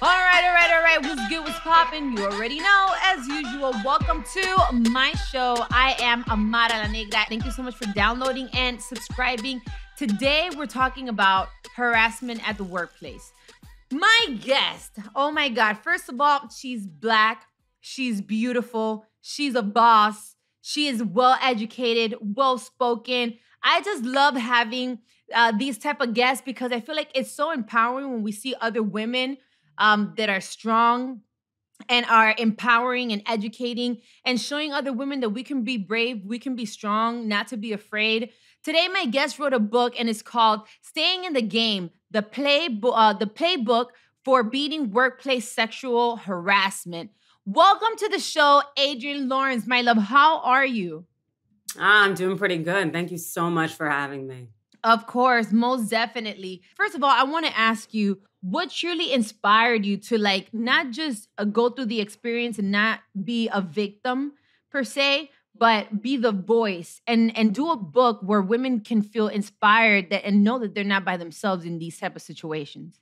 All right. What's good? What's poppin'? You already know. As usual, welcome to my show. I am Amara, Negra. Thank you so much for downloading and subscribing. Today, we're talking about harassment at the workplace. My guest, oh my God. First of all, she's Black. She's beautiful. She's a boss. She is well-educated, well-spoken. I just love having these type of guests because I feel like it's so empowering when we see other women that are strong and are empowering and educating and showing other women that we can be brave, we can be strong, not to be afraid. Today, my guest wrote a book and it's called Staying in the Game, the playbook for beating workplace sexual harassment. Welcome to the show, Adrienne Lawrence, my love. How are you? I'm doing pretty good. Thank you so much for having me. Of course, most definitely. First of all, I want to ask you, what truly inspired you to not just go through the experience and not be a victim per se, but be the voice and do a book where women can feel inspired and know that they're not by themselves in these type of situations?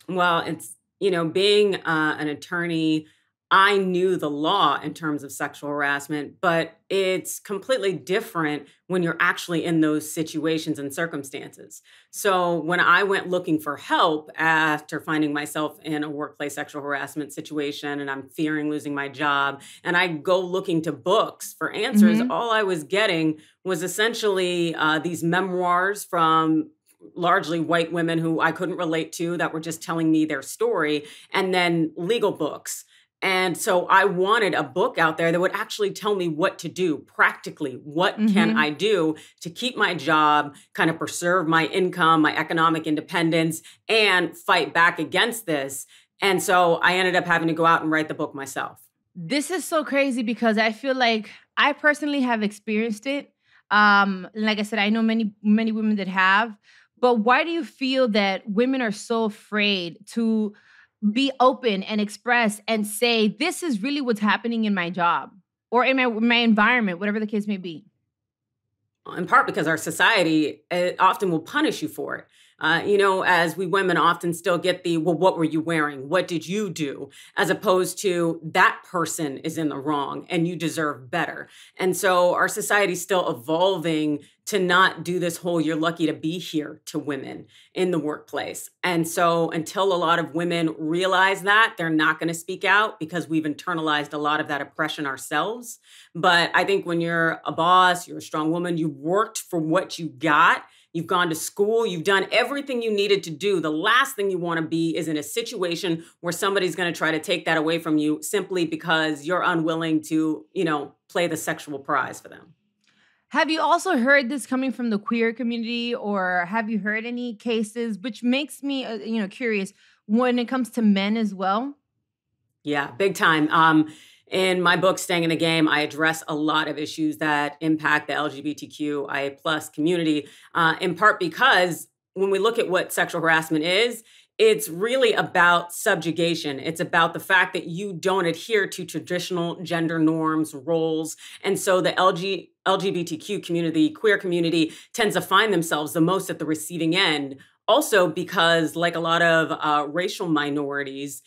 Well, it's, being an attorney, I knew the law in terms of sexual harassment, but it's completely different when you're actually in those situations and circumstances. So when I went looking for help after finding myself in a workplace sexual harassment situation and I'm fearing losing my job, and I go looking to books for answers, all I was getting was essentially these memoirs from largely white women who I couldn't relate to that were just telling me their story, and then legal books. And so I wanted a book out there that would actually tell me what to do practically. What can I do to keep my job, kind of preserve my income, my economic independence, and fight back against this? And so I ended up having to go out and write the book myself. This is so crazy because I feel like I personally have experienced it. Like I said, I know many women that have. But why do you feel that women are so afraid to be open and express and say, this is really what's happening in my job or in my environment, whatever the case may be? In part because our society often will punish you for it. As we women often still get well, what were you wearing? What did you do? As opposed to that person is in the wrong and you deserve better. And so our society's still evolving to not do this whole you're lucky to be here to women in the workplace. And so until a lot of women realize that, they're not going to speak out because we've internalized a lot of that oppression ourselves. But I think when you're a boss, you're a strong woman, you worked for what you got. You've gone to school. You've done everything you needed to do. The last thing you want to be is in a situation where somebody's going to try to take that away from you simply because you're unwilling to, play the sexual prize for them. Have you also heard this coming from the queer community, or have you heard any cases, which makes me, curious when it comes to men as well? Yeah, big time. In my book, Staying in the Game, I address a lot of issues that impact the LGBTQIA+ community, in part because when we look at what sexual harassment is, it's really about subjugation. It's about the fact that you don't adhere to traditional gender norms, roles. And so the LGBTQ community, queer community, tends to find themselves the most at the receiving end. Also because, like a lot of racial minorities,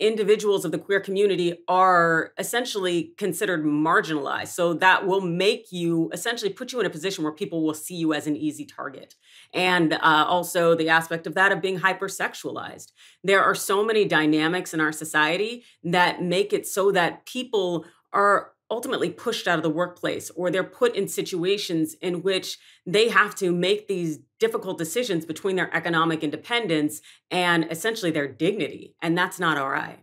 individuals of the queer community are essentially considered marginalized. So that will make you, essentially put you in a position where people will see you as an easy target. And also the aspect of that of being hypersexualized. There are so many dynamics in our society that make it so that people are ultimately pushed out of the workplace, or they're put in situations in which they have to make these difficult decisions between their economic independence and essentially their dignity. And that's not all right.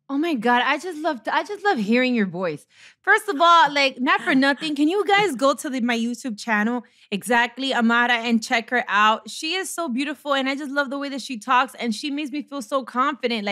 Oh my God, I just love hearing your voice. First of all, not for nothing, can you guys go to my YouTube channel, exactly, Amara, and check her out? She is so beautiful, and I just love the way that she talks, and she makes me feel so confident.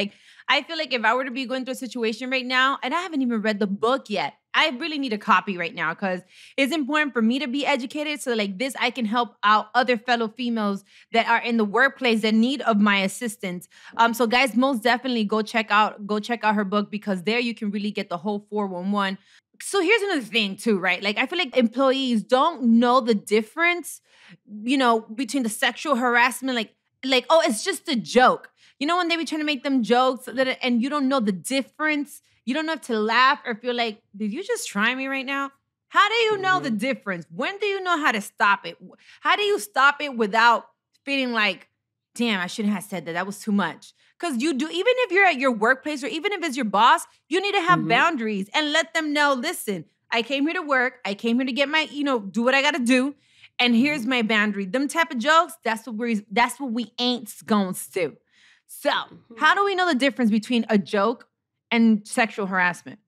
I feel like if I were to be going through a situation right now, and I haven't even read the book yet, I really need a copy right now because it's important for me to be educated. So this, I can help out other fellow females that are in the workplace that need of my assistance. So guys, most definitely go check out her book because there you can really get the whole 411. So here's another thing too, right? I feel like employees don't know the difference, between the sexual harassment. like, oh, it's just a joke. You know, when they be trying to make them jokes and you don't know the difference. You don't know if to laugh or feel like, did you just try me right now? How do you know the difference? When do you know how to stop it? How do you stop it without feeling like, damn, I shouldn't have said that. That was too much. Because you do, even if you're at your workplace or even if it's your boss, you need to have boundaries and let them know, listen, I came here to work. I came here to get my, do what I got to do. And here's my boundary. Them type of jokes, that's what we ain't gonna do. So how do we know the difference between a joke and sexual harassment?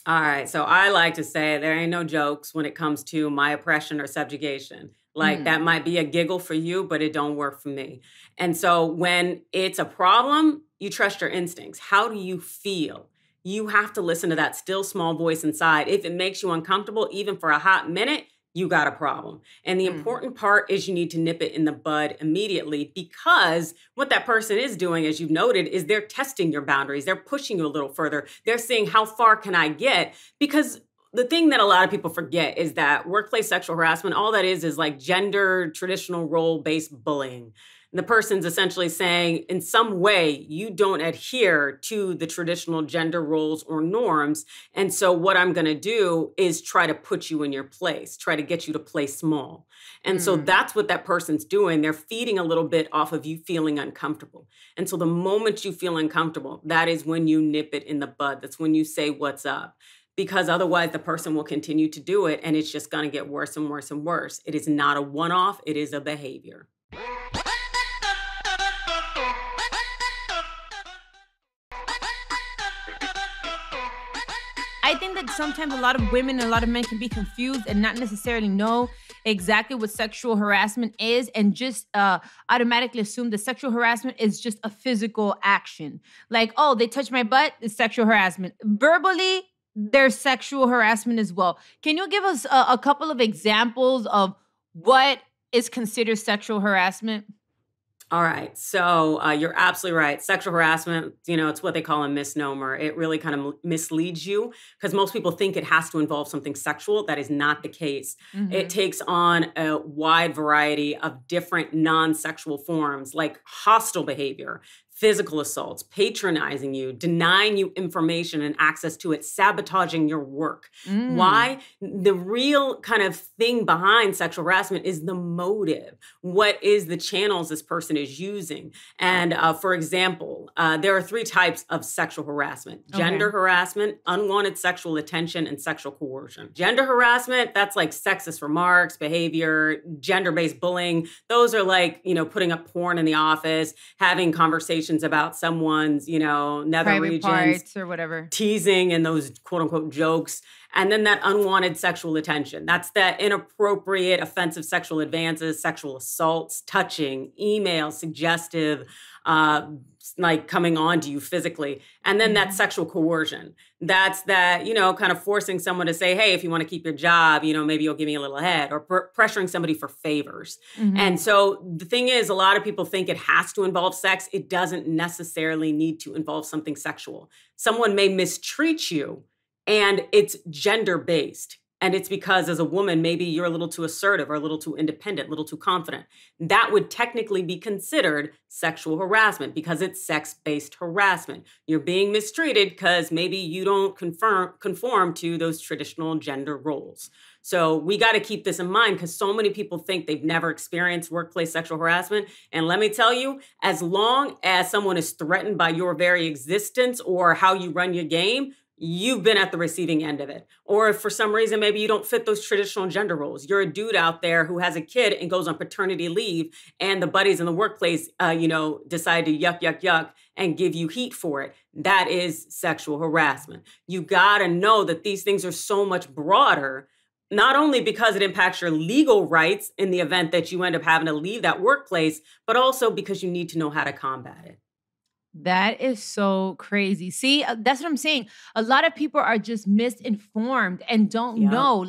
All right. So I like to say there ain't no jokes when it comes to my oppression or subjugation. Like that might be a giggle for you, but it don't work for me. And so when it's a problem, you trust your instincts. How do you feel? You have to listen to that still small voice inside. If it makes you uncomfortable, even for a hot minute, you got a problem. And the important part is you need to nip it in the bud immediately, because what that person is doing, as you've noted, is they're testing your boundaries. They're pushing you a little further. They're saying, how far can I get? Because the thing that a lot of people forget is that workplace sexual harassment, all that is like gender traditional role-based bullying. And the person's essentially saying, in some way, you don't adhere to the traditional gender roles or norms. And so what I'm going to do is try to put you in your place, try to get you to play small. And so that's what that person's doing. They're feeding a little bit off of you feeling uncomfortable. And so the moment you feel uncomfortable, that is when you nip it in the bud. That's when you say, what's up? Because otherwise the person will continue to do it, and it's just going to get worse and worse and worse. It is not a one-off. It is a behavior. I think that sometimes a lot of women and a lot of men can be confused and not necessarily know exactly what sexual harassment is, and just automatically assume that sexual harassment is just a physical action. Like, oh, they touched my butt, it's sexual harassment. Verbally, there's sexual harassment as well. Can you give us a couple of examples of what is considered sexual harassment? All right. So you're absolutely right. Sexual harassment, it's what they call a misnomer. It really kind of misleads you because most people think it has to involve something sexual. That is not the case. It takes on a wide variety of different non-sexual forms, like hostile behavior, physical assaults, patronizing you, denying you information and access to it, sabotaging your work. Why? The real kind of thing behind sexual harassment is the motive. What is the channels this person is using? And for example, there are 3 types of sexual harassment: gender harassment, unwanted sexual attention, and sexual coercion. Gender harassment, that's like sexist remarks, behavior, gender-based bullying. Those are like, putting up porn in the office, having conversations about someone's, nether Private regions, parts or whatever, teasing and those quote unquote jokes. And then that unwanted sexual attention. That's that inappropriate, offensive sexual advances, sexual assaults, touching, email, suggestive, like coming on to you physically. And then that sexual coercion. That's that, kind of forcing someone to say, hey, if you want to keep your job, maybe you'll give me a little head, or pressuring somebody for favors. And so the thing is, a lot of people think it has to involve sex. It doesn't necessarily need to involve something sexual. Someone may mistreat you, and it's gender-based. And it's because as a woman, maybe you're a little too assertive or a little too independent, a little too confident. That would technically be considered sexual harassment because it's sex-based harassment. You're being mistreated because maybe you don't conform to those traditional gender roles. So we got to keep this in mind because so many people think they've never experienced workplace sexual harassment. And let me tell you, as long as someone is threatened by your very existence or how you run your game, you've been at the receiving end of it. Or if for some reason, maybe you don't fit those traditional gender roles. You're a dude out there who has a kid and goes on paternity leave, and the buddies in the workplace, decide to yuck and give you heat for it. That is sexual harassment. You gotta know that these things are so much broader, not only because it impacts your legal rights in the event that you end up having to leave that workplace, but also because you need to know how to combat it. That is so crazy. See, that's what I'm saying. A lot of people are just misinformed and don't know.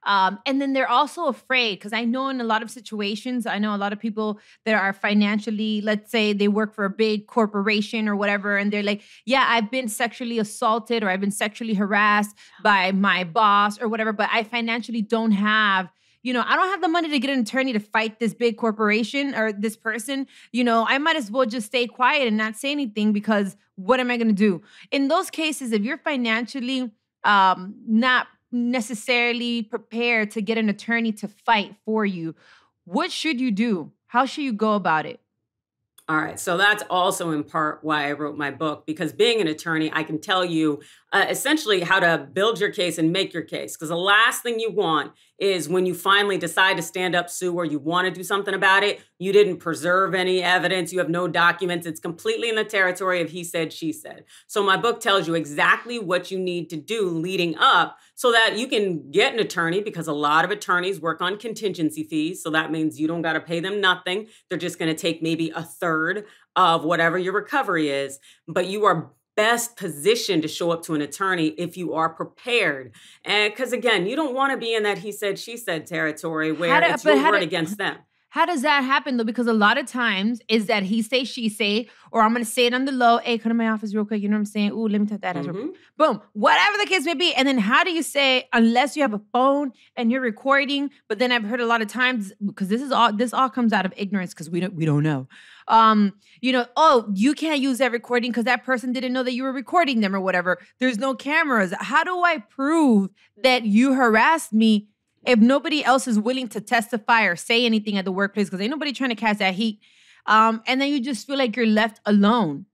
And then they're also afraid, because I know in a lot of situations, I know a lot of people that are financially, let's say they work for a big corporation or whatever, and they're like, yeah, I've been sexually assaulted or I've been sexually harassed by my boss or whatever, but I financially don't have I don't have the money to get an attorney to fight this big corporation or this person. I might as well just stay quiet and not say anything because what am I going to do? In those cases, if you're financially not necessarily prepared to get an attorney to fight for you, what should you do? How should you go about it? All right. So that's also in part why I wrote my book, because being an attorney, I can tell you essentially how to build your case and make your case. Because the last thing you want is when you finally decide to stand up, sue, or you want to do something about it, you didn't preserve any evidence, you have no documents. It's completely in the territory of he said, she said. So my book tells you exactly what you need to do leading up so that you can get an attorney, because a lot of attorneys work on contingency fees. So that means you don't got to pay them nothing. They're just going to take maybe a third of whatever your recovery is. But you are best positioned to show up to an attorney if you are prepared. And because again, you don't want to be in that he said, she said territory where it's your word against them. How does that happen though? Because a lot of times is that he say, she say, or I'm going to say it on the low. Hey, come to my office real quick. You know what I'm saying? Ooh, let me take that. Boom. Whatever the case may be. And then how do you say, unless you have a phone and you're recording, but then I've heard a lot of times, because this all comes out of ignorance because we don't know. Oh, you can't use that recording because that person didn't know that you were recording them or whatever. There's no cameras. How do I prove that you harassed me if nobody else is willing to testify or say anything at the workplace? Because ain't nobody trying to cast that heat. And then you just feel like you're left alone.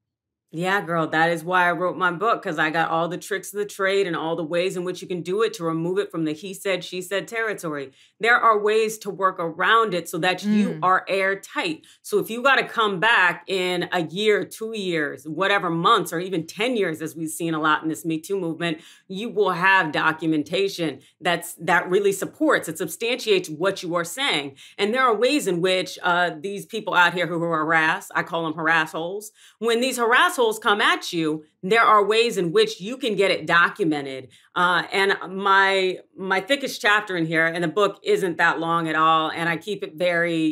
Yeah, girl, that is why I wrote my book, because I got all the tricks of the trade and all the ways in which you can do it to remove it from the he said, she said territory. There are ways to work around it so that you are airtight. So if you got to come back in a year, 2 years, whatever months, or even 10 years, as we've seen a lot in this Me Too movement, you will have documentation that really supports, it substantiates what you are saying. And there are ways in which these people out here who are harassed, I call them harass holes, when these harass holes come at you, there are ways in which you can get it documented. And my thickest chapter in here, and the book isn't that long at all, and I keep it very,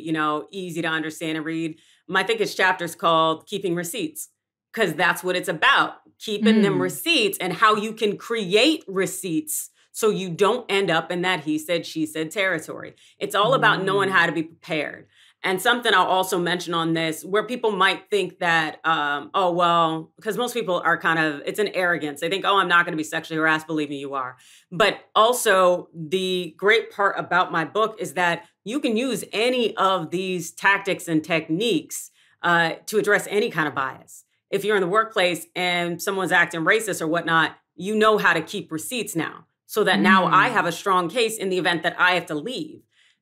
easy to understand and read. My thickest chapter is called Keeping Receipts, because that's what it's about, keeping them receipts and how you can create receipts so you don't end up in that he said, she said territory. It's all about knowing how to be prepared. And something I'll also mention on this, where people might think that, because most people are it's an arrogance. They think, I'm not going to be sexually harassed. Believe me, you are. But also the great part about my book is that you can use any of these tactics and techniques to address any kind of bias. If you're in the workplace and someone's acting racist or whatnot, you know how to keep receipts now, so that now I have a strong case in the event that I have to leave.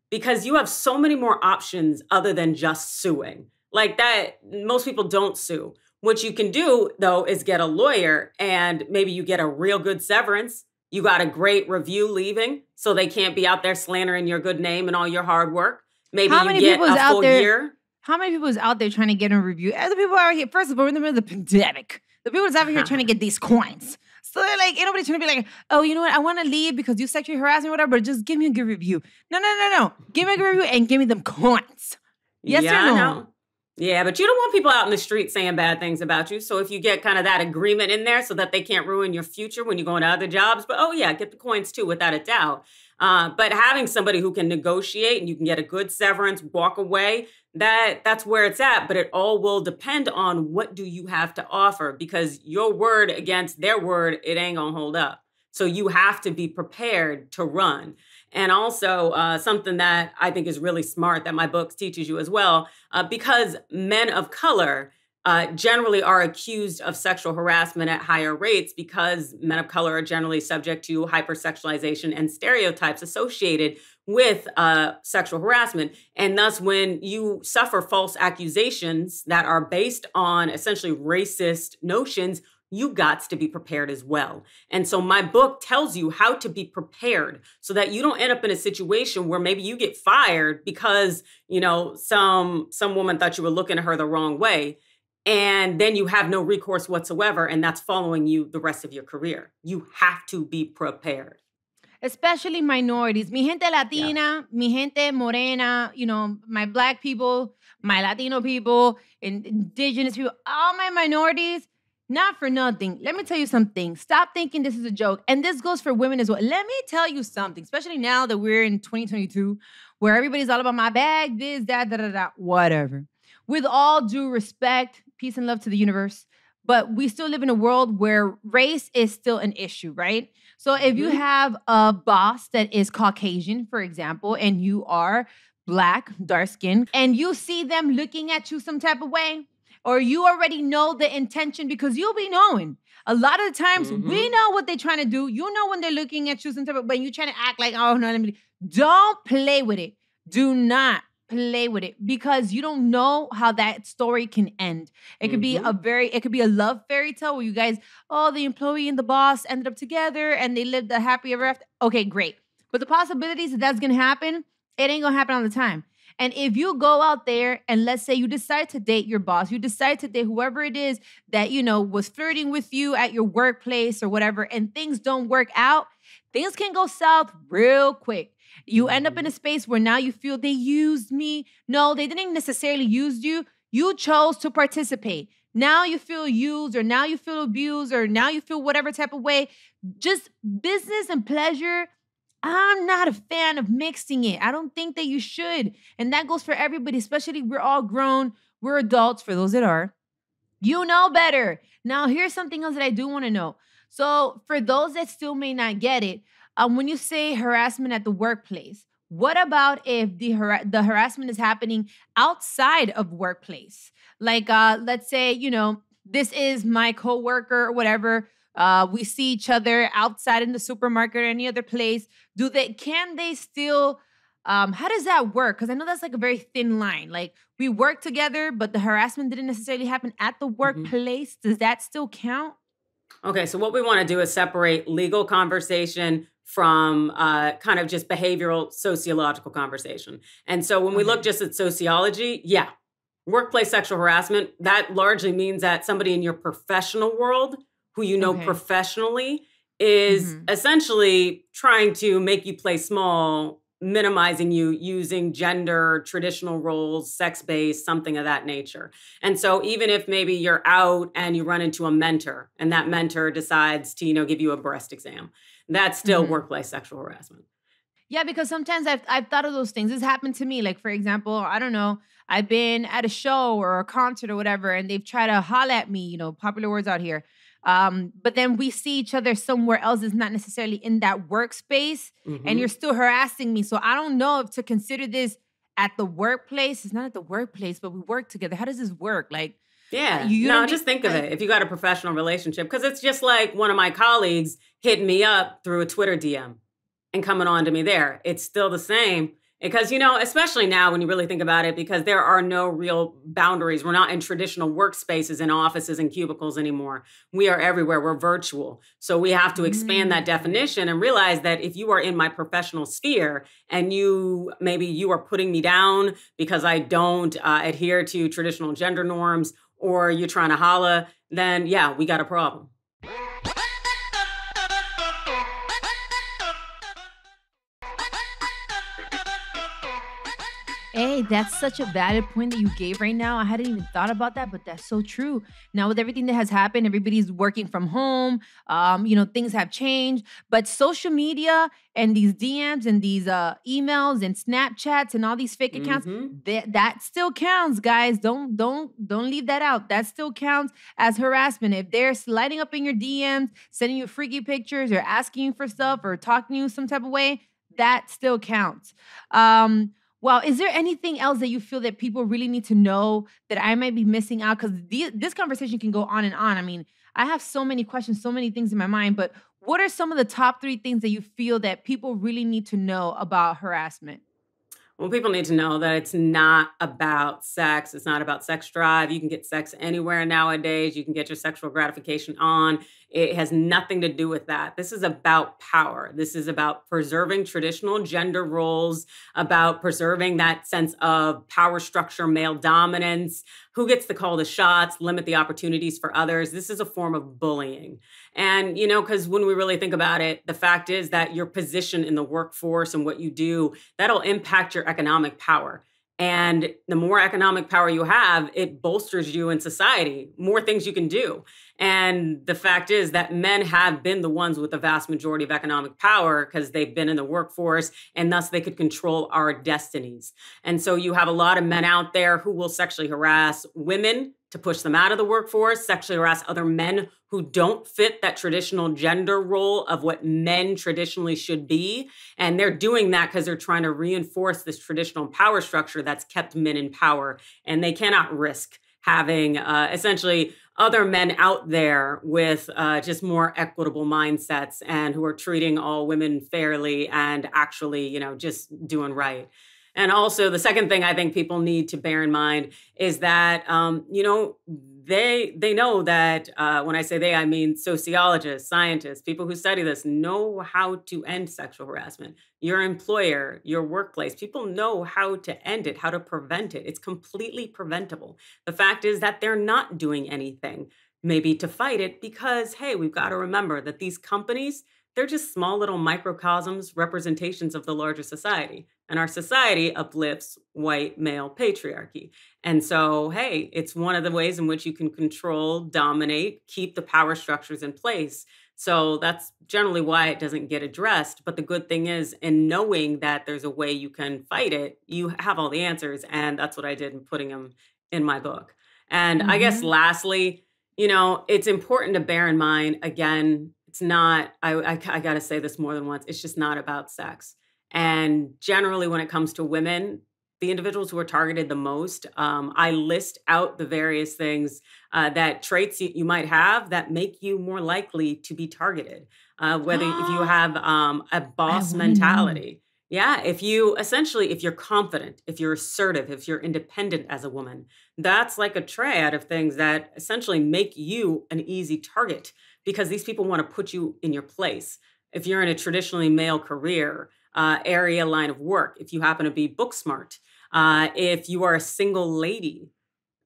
Because you have so many more options other than just suing. Like that, most people don't sue. What you can do, though, is get a lawyer, and maybe you get a real good severance. You got a great review leaving, so they can't be out there slandering your good name and all your hard work. Maybe you get a full year. How many people is out there trying to get a review? Other people are here. First of all, we're in the middle of the pandemic. The people that's out here trying to get these coins. So they're like, ain't nobody trying to be like, oh, you know what? I want to leave because you sexually harassed me or whatever, but just give me a good review. No. Give me a good review and give me them coins. Yes or no? I know. Yeah, but you don't want people out in the street saying bad things about you. So if you get kind of that agreement in there so that they can't ruin your future when you go into other jobs, but get the coins too, without a doubt. But having somebody who can negotiate and you can get a good severance, walk away, that's where it's at. But it all will depend on what do you have to offer, because your word against their word, it ain't gonna hold up. So you have to be prepared to run. And also something that I think is really smart that my book teaches you as well, because men of color generally are accused of sexual harassment at higher rates, because men of color are generally subject to hypersexualization and stereotypes associated with sexual harassment. And thus, when you suffer false accusations that are based on essentially racist notions, you got to be prepared as well. And so my book tells you how to be prepared so that you don't end up in a situation where maybe you get fired because, some woman thought you were looking at her the wrong way. And then you have no recourse whatsoever. And that's following you the rest of your career. You have to be prepared. Especially minorities. Mi gente Latina, mi gente morena, my Black people, my Latino people, indigenous people, all my minorities. Not for nothing. Let me tell you something. Stop thinking this is a joke. And this goes for women as well. Let me tell you something, especially now that we're in 2022, where everybody's all about my bag, this, that, da, da, da, whatever. With all due respect, peace and love to the universe. But we still live in a world where race is still an issue, right? So if you have a boss that is Caucasian, for example, and you are Black, dark skinned, and you see them looking at you some type of way, or you already know the intention because you'll be knowing. A lot of the times we know what they're trying to do. You know when they're looking at you some type of, but you trying to act like, oh no, let me. Don't play with it. Do not play with it because you don't know how that story can end. It could be it could be a love fairy tale where you guys, oh, the employee and the boss ended up together and they lived a happy ever after. Okay, great. But the possibilities that that's going to happen, it ain't going to happen all the time. And if you go out there and let's say you decide to date your boss, you decide to date whoever it is that, you know, was flirting with you at your workplace or whatever, and things don't work out, things can go south real quick. You end up in a space where now you feel they used me. No, they didn't necessarily use you. You chose to participate. Now you feel used or now you feel abused or now you feel whatever type of way. Just business and pleasure. I'm not a fan of mixing it. I don't think that you should. And that goes for everybody, especially we're all grown. We're adults for those that are. You know better. Now, here's something else that I do want to know. So for those that still may not get it, when you say harassment at the workplace, what about if the harassment is happening outside of workplace? Like, let's say, you know, this is my coworker or whatever. We see each other outside in the supermarket or any other place. Can they still, how does that work? Because I know that's like a very thin line. Like we work together, but the harassment didn't necessarily happen at the workplace. Does that still count? Okay, so what we want to do is separate legal conversation from kind of just behavioral sociological conversation. And so when we look just at sociology, yeah, workplace sexual harassment, that largely means that somebody in your professional world who you know professionally is essentially trying to make you play small, minimizing you using gender, traditional roles, sex-based, something of that nature. And so even if maybe you're out and you run into a mentor and that mentor decides to, you know, give you a breast exam, that's still workplace sexual harassment. Yeah, because sometimes I've thought of those things. This happened to me. Like, for example, I don't know, I've been at a show or a concert or whatever, and they've tried to holler at me, you know, popular words out here. But then we see each other somewhere else is not necessarily in that workspace and you're still harassing me. So I don't know if to consider this at the workplace. It's not at the workplace, but we work together. How does this work? Like, yeah, no, just think of it. If you got a professional relationship, because it's just like one of my colleagues hitting me up through a Twitter DM and coming on to me there. It's still the same. Because, you know, especially now when you really think about it, because there are no real boundaries. We're not in traditional workspaces and offices and cubicles anymore. We are everywhere. We're virtual. So we have to expand that definition and realize that if you are in my professional sphere and maybe you are putting me down because I don't adhere to traditional gender norms or you're trying to holla, then yeah, we got a problem. Hey, that's such a valid point that you gave right now. I hadn't even thought about that, but that's so true. Now, with everything that has happened, everybody's working from home. You know, things have changed. But social media and these DMs and these emails and Snapchats and all these fake accounts, that still counts, guys. Don't leave that out. That still counts as harassment. If they're sliding up in your DMs, sending you freaky pictures, or asking you for stuff, or talking to you some type of way, that still counts. Well, is there anything else that you feel that people really need to know that I might be missing out? Because this conversation can go on and on. I mean, I have so many questions, so many things in my mind, but what are some of the top 3 things that you feel that people really need to know about harassment? Well, people need to know that it's not about sex. It's not about sex drive. You can get sex anywhere nowadays. You can get your sexual gratification on. It has nothing to do with that. This is about power. This is about preserving traditional gender roles, about preserving that sense of power structure, male dominance, who gets to call the shots, limit the opportunities for others. This is a form of bullying. And, you know, because when we really think about it, the fact is that your position in the workforce and what you do, that'll impact your economic power. And the more economic power you have, it bolsters you in society, more things you can do. And the fact is that men have been the ones with the vast majority of economic power because they've been in the workforce and thus they could control our destinies. And so you have a lot of men out there who will sexually harass women to push them out of the workforce, sexually harass other men who don't fit that traditional gender role of what men traditionally should be. And they're doing that because they're trying to reinforce this traditional power structure that's kept men in power. And they cannot risk having essentially other men out there with just more equitable mindsets and who are treating all women fairly and actually, just doing right. And also, the second thing I think people need to bear in mind is that, they know that when I say they, I mean sociologists, scientists, people who study this know how to end sexual harassment. Your employer, your workplace, people know how to end it, how to prevent it. It's completely preventable. The fact is that they're not doing anything maybe to fight it because, hey, we've got to remember that these companies, they're just small little microcosms, representations of the larger society. And our society uplifts white male patriarchy. And so, hey, it's one of the ways in which you can control, dominate, keep the power structures in place. So that's generally why it doesn't get addressed. But the good thing is, in knowing that there's a way you can fight it, you have all the answers. And that's what I did in putting them in my book. And I guess lastly, it's important to bear in mind, again, it's not, I got to say this more than once, it's just not about sex. And generally, when it comes to women, the individuals who are targeted the most, I list out the various things that traits you might have that make you more likely to be targeted. Whether if you have a boss mentality. Yeah, if you're confident, if you're assertive, if you're independent as a woman, that's like a triad of things that essentially make you an easy target because these people want to put you in your place. If you're in a traditionally male career, area, line of work, if you happen to be book smart, if you are a single lady,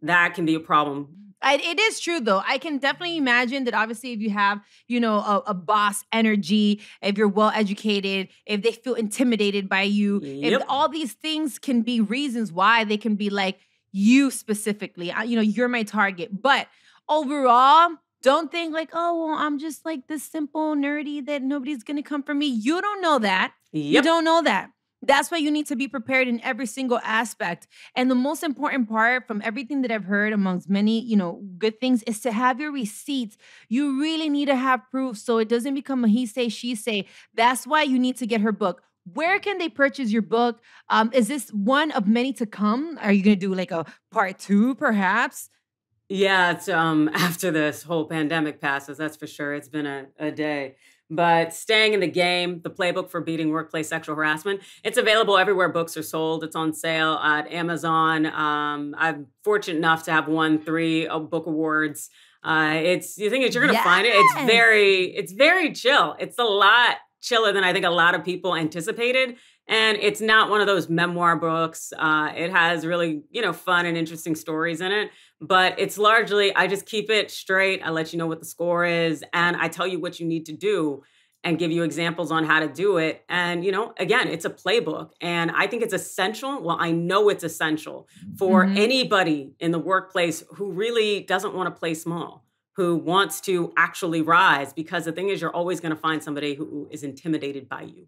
that can be a problem. It is true, though. I can definitely imagine that obviously if you have, a boss energy, if you're well educated, if they feel intimidated by you, if all these things can be reasons why they can be like you specifically, you're my target. But overall, don't think like, oh, well, I'm just like this simple nerdy that nobody's going to come for me. You don't know that. You don't know that. That's why you need to be prepared in every single aspect. And the most important part from everything that I've heard amongst many, good things is to have your receipts. You really need to have proof so it doesn't become a he say, she say. That's why you need to get her book. Where can they purchase your book? Is this one of many to come? Are you going to do like a part 2 perhaps? Yeah, it's after this whole pandemic passes, that's for sure. It's been a day. But staying in the game, the playbook for beating workplace sexual harassment, it's available everywhere books are sold. It's on sale at Amazon. I'm fortunate enough to have won 3 book awards. The thing is, you're going to find it. It's very chill. It's a lot chiller than I think a lot of people anticipated. And it's not one of those memoir books. It has really, fun and interesting stories in it. But it's largely, I just keep it straight. I let you know what the score is. And I tell you what you need to do and give you examples on how to do it. And, again, it's a playbook. And I think it's essential. Well, I know it's essential for anybody in the workplace who really doesn't want to play small, who wants to actually rise. Because the thing is, you're always going to find somebody who is intimidated by you.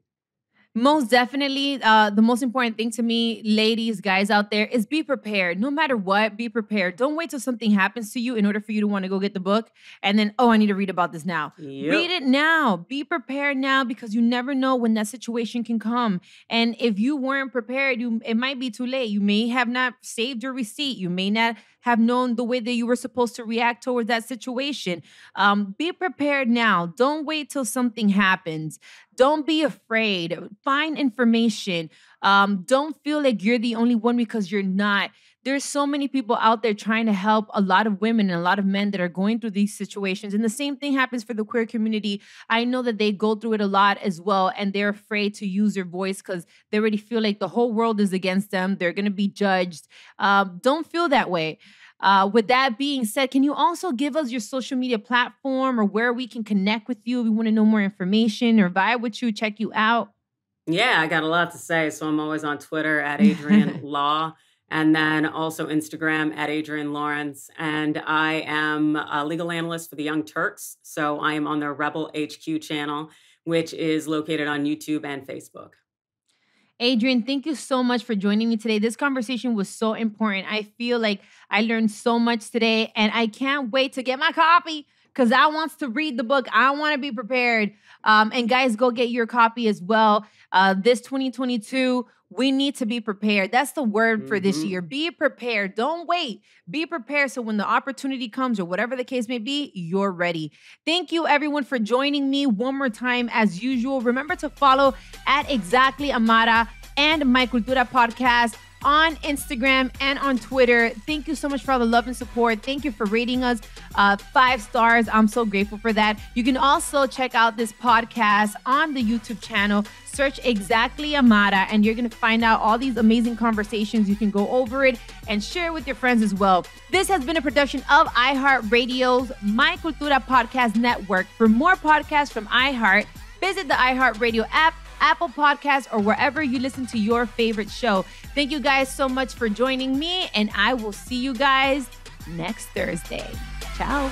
Most definitely. The most important thing to me, ladies, guys out there, is be prepared. No matter what, be prepared. Don't wait till something happens to you in order for you to want to go get the book and then, I need to read about this now. Read it now. Be prepared now because you never know when that situation can come. And if you weren't prepared, it might be too late. You may have not saved your receipt. You may not have known the way that you were supposed to react towards that situation. Be prepared now. Don't wait till something happens. Don't be afraid. Find information. Don't feel like you're the only one because you're not. There's so many people out there trying to help a lot of women and a lot of men that are going through these situations. And the same thing happens for the queer community. I know that they go through it a lot as well. And they're afraid to use their voice because they already feel like the whole world is against them. They're going to be judged. Don't feel that way. With that being said, can you also give us your social media platform or where we can connect with you if we want to know more information or vibe with you, check you out? Yeah, I got a lot to say. So I'm always on Twitter at Adrienne Law. And then also Instagram at Adrienne Lawrence. And I am a legal analyst for the Young Turks. So I am on their Rebel HQ channel, which is located on YouTube and Facebook. Adrienne, thank you so much for joining me today. This conversation was so important. I feel like I learned so much today, and I can't wait to get my copy because I want to read the book. I want to be prepared. And guys, go get your copy as well. This 2022, we need to be prepared. That's the word for this year. Be prepared. Don't wait. Be prepared so when the opportunity comes or whatever the case may be, you're ready. Thank you, everyone, for joining me one more time. As usual, remember to follow at Exactly Amara and My Cultura podcast on Instagram and on Twitter. Thank you so much for all the love and support. Thank you for rating us 5 stars. I'm so grateful for that. You can also check out this podcast on the YouTube channel. Search Exactly Amara, and you're going to find out all these amazing conversations. You can go over it and share it with your friends as well. This has been a production of iHeart Radio's My Cultura Podcast Network. For more podcasts from iHeart, visit the iHeart Radio app, Apple Podcasts, or wherever you listen to your favorite show. Thank you guys so much for joining me, and I will see you guys next Thursday. Ciao.